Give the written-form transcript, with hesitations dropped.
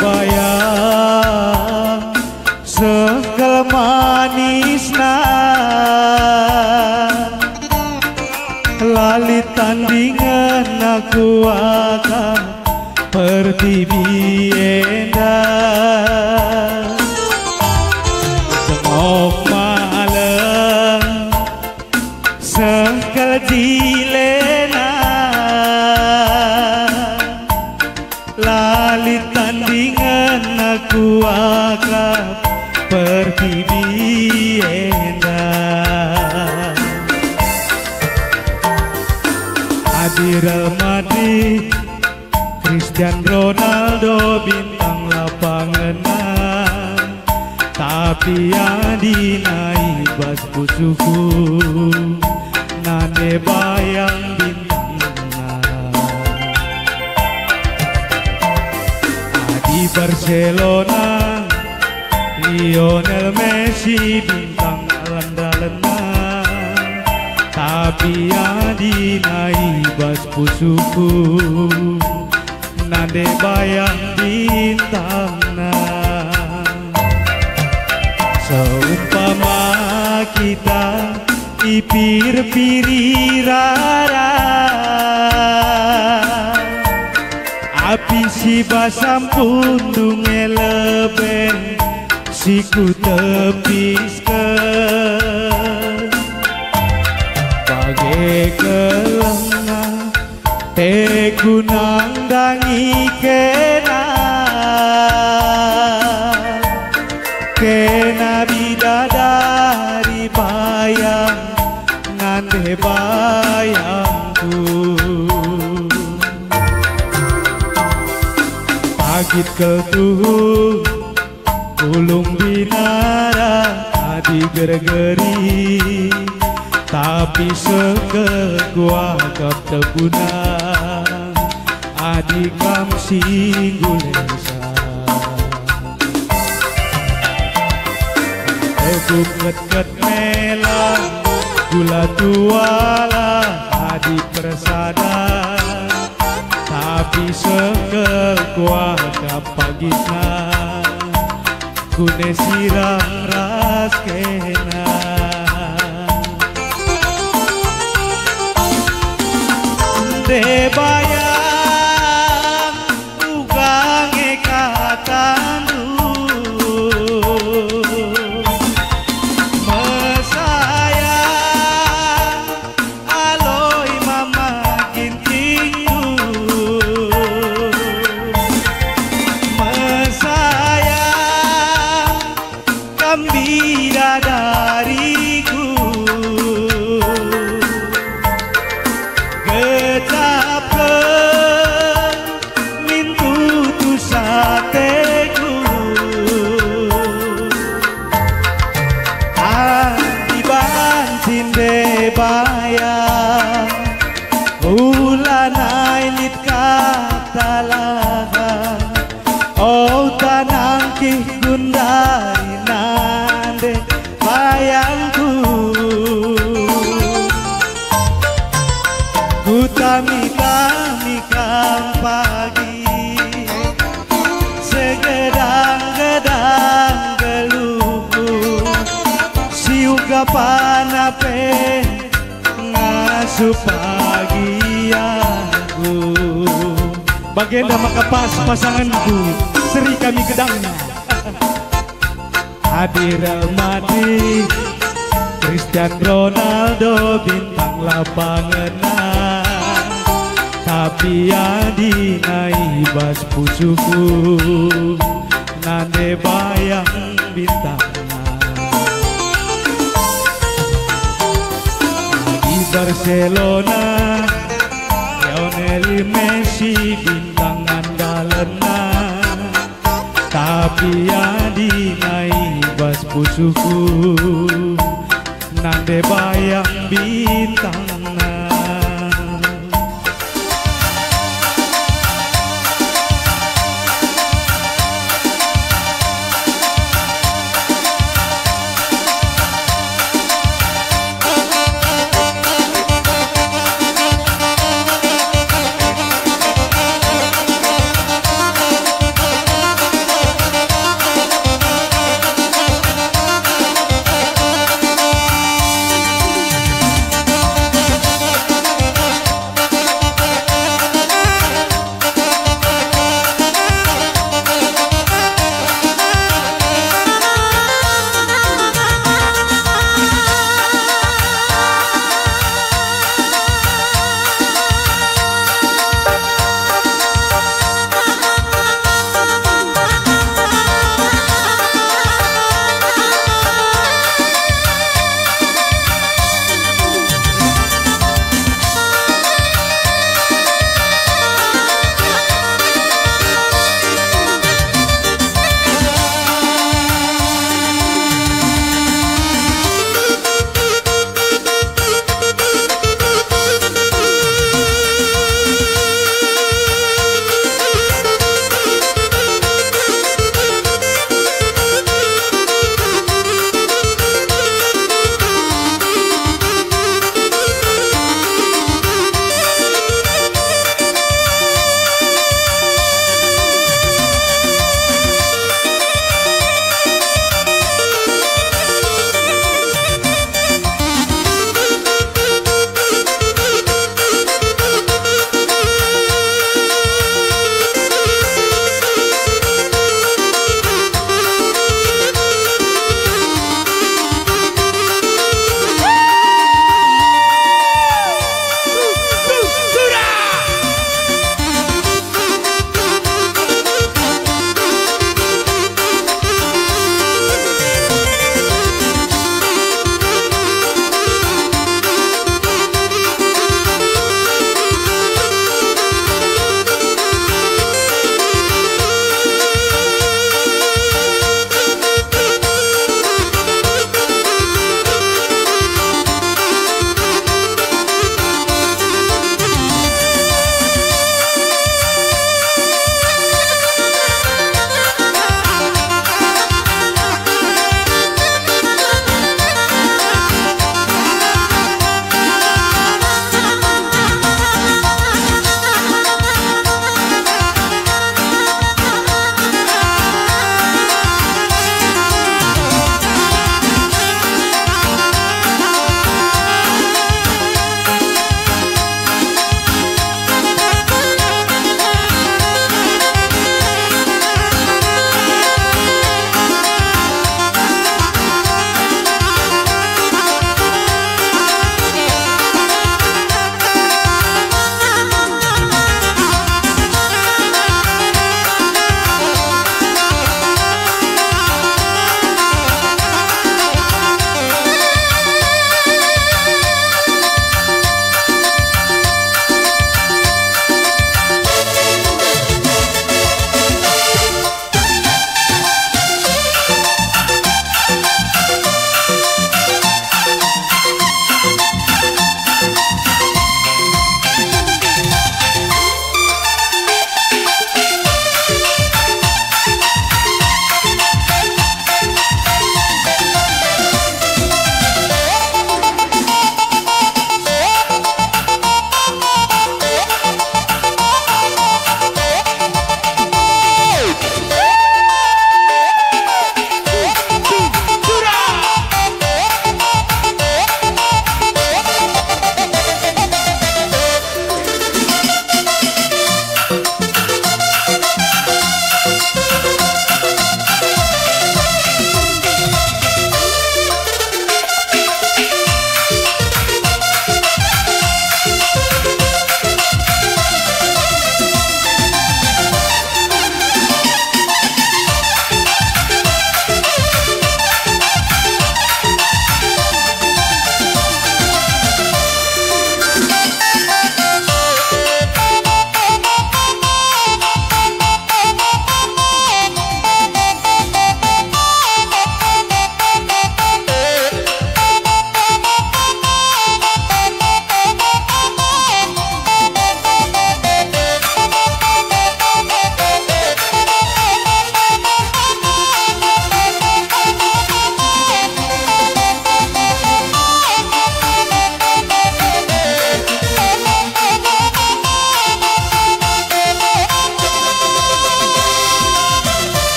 bayang sekel manisna lali tandingan aku akan pertiwi endah tengok malam sekel dilena lali tandingan aku akan pertiwi endah Adi Ramadi Cristiano Ronaldo bintang lapangan tapi adi naik bas pusuku nane bayang bintang adi Barcelona Lionel Messi bintang lenda-lenda tapi adi naik bas pusuku nade bayang bintangna seumpama kita ipir-piri rara api si basampun dunge leben siku tepis ke bagai kelengah te gunang dangi kena bidadari bayang ngande bayangku pagit ketuh ulung binara adi gergeri tapi sekegua kap teguna adi kam singgulesa tegup ket mela gula tuala adi persada tapi sekegua kap pagisna kune siram raskena de bayang ugange katandu mesayang aloi mama gintindu mesayang kambira dariku bayang ulan ailit katalaga oh tanang kih gundari nande bayangku ku tami-tami kam pagi segedang-gedang geluku siuga panape ngasuh pagi aku bagenda makapas pasanganku seri kami gedangnya Adi Ramadi Cristiano Ronaldo bintang lapangan tapi adi naik bas pusuku nande bayang bintang Barcelona Lionel Messi bintang andalena tapi adi naik bas pusuku nande bayang bintang